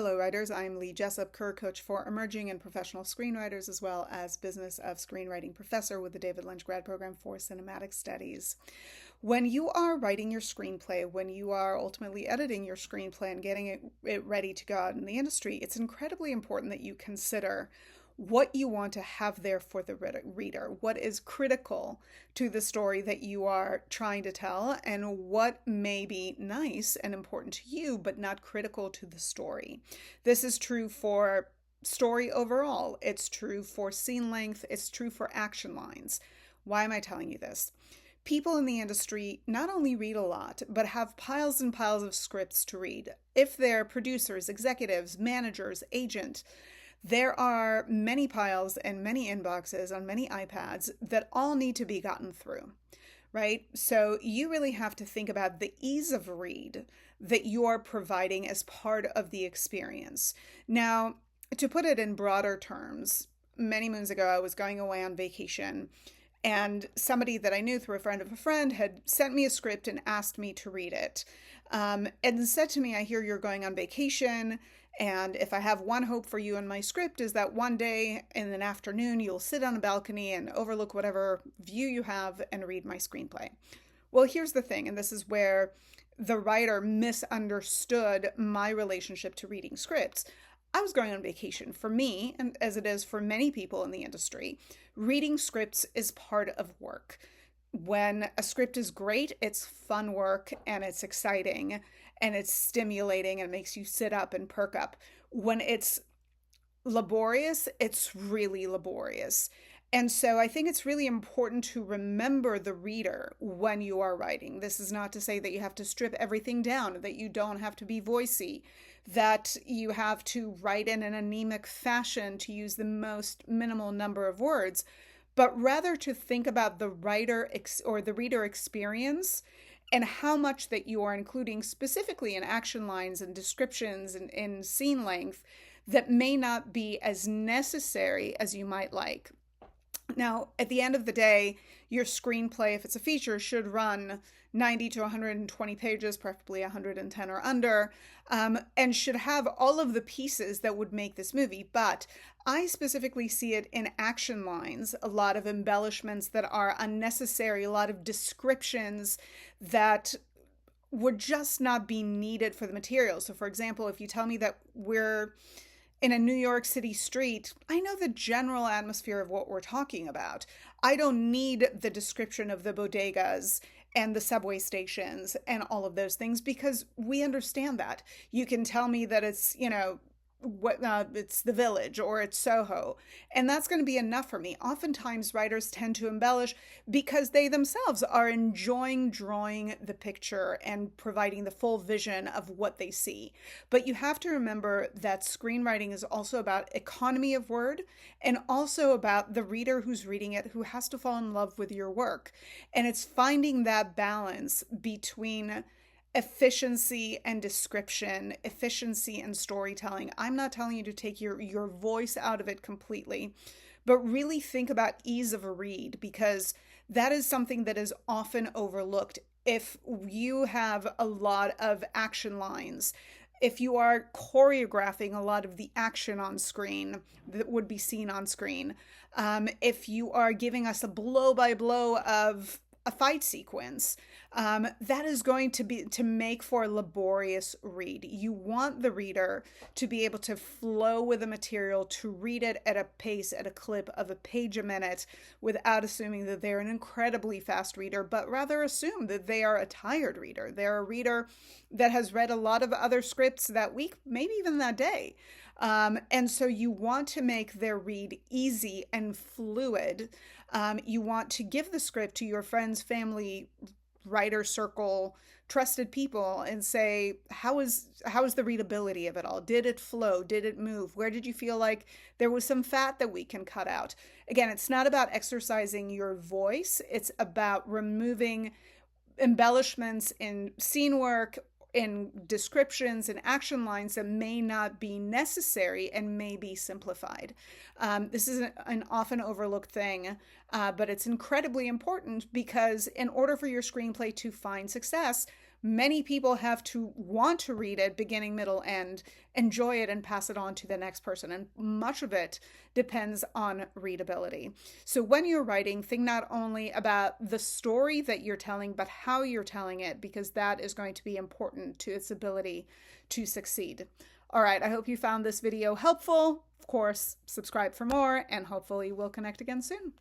Hello, writers. I'm Lee Jessup, career coach for emerging and professional screenwriters, as well as business of screenwriting professor with the David Lynch grad program for cinematic studies. When you are writing your screenplay, when you are ultimately editing your screenplay and getting it ready to go out in the industry, it's incredibly important that you consider what you want to have there for the reader, what is critical to the story that you are trying to tell, and what may be nice and important to you, but not critical to the story. This is true for story overall. It's true for scene length. It's true for action lines. Why am I telling you this? People in the industry not only read a lot, but have piles and piles of scripts to read. If they're producers, executives, managers, agent, there are many piles and many inboxes on many iPads that all need to be gotten through, right? So you really have to think about the ease of read that you're providing as part of the experience. Now, to put it in broader terms, many moons ago, I was going away on vacation, and somebody that I knew through a friend of a friend had sent me a script and asked me to read it. And said to me, I hear you're going on vacation, and if I have one hope for you in my script is that one day in an afternoon, you'll sit on a balcony and overlook whatever view you have and read my screenplay. Well, here's the thing, and this is where the writer misunderstood my relationship to reading scripts. I was going on vacation. For me, and as it is for many people in the industry, reading scripts is part of work. When a script is great, it's fun work and it's exciting and it's stimulating and it makes you sit up and perk up. When it's laborious, it's really laborious. And so I think it's really important to remember the reader when you are writing. This is not to say that you have to strip everything down, that you don't have to be voicey, that you have to write in an anemic fashion to use the most minimal number of words, but rather to think about the writer or the reader experience and how much that you are including specifically in action lines and descriptions and in scene length that may not be as necessary as you might like. Now, at the end of the day, your screenplay, if it's a feature, should run 90 to 120 pages, preferably 110 or under, and should have all of the pieces that would make this movie. But I specifically see it in action lines, a lot of embellishments that are unnecessary, a lot of descriptions that would just not be needed for the material. So, for example, if you tell me that we're in a New York City street, I know the general atmosphere of what we're talking about. I don't need the description of the bodegas and the subway stations and all of those things because we understand that. You can tell me that it's, it's the Village or it's Soho, and that's going to be enough for me. Oftentimes writers tend to embellish because they themselves are enjoying drawing the picture and providing the full vision of what they see. But you have to remember that screenwriting is also about economy of word and also about the reader who's reading it who has to fall in love with your work. And it's finding that balance between efficiency and description, efficiency and storytelling. I'm not telling you to take your voice out of it completely, but really think about ease of a read, because that is something that is often overlooked. If you have a lot of action lines, if you are choreographing a lot of the action on screen that would be seen on screen, if you are giving us a blow by blow of a fight sequence, that is going to make for a laborious read. You want the reader to be able to flow with the material, to read it at a pace, at a clip of a page a minute, without assuming that they're an incredibly fast reader, but rather assume that they are a tired reader. They're a reader that has read a lot of other scripts that week, maybe even that day. And so you want to make their read easy and fluid. You want to give the script to your friends, family, writer circle, trusted people and say, how is the readability of it all? Did it flow? Did it move? Where did you feel like there was some fat that we can cut out? Again, it's not about exercising your voice. It's about removing embellishments in scene work, in descriptions and action lines that may not be necessary and may be simplified. This is an often overlooked thing, but it's incredibly important because in order for your screenplay to find success, Many people have to want to read it, beginning, middle, end, enjoy it, and pass it on to the next person. And much of it depends on readability. So when you're writing, think not only about the story that you're telling, but how you're telling it, because that is going to be important to its ability to succeed. All right, I hope you found this video helpful. Of course, subscribe for more, and hopefully we'll connect again soon.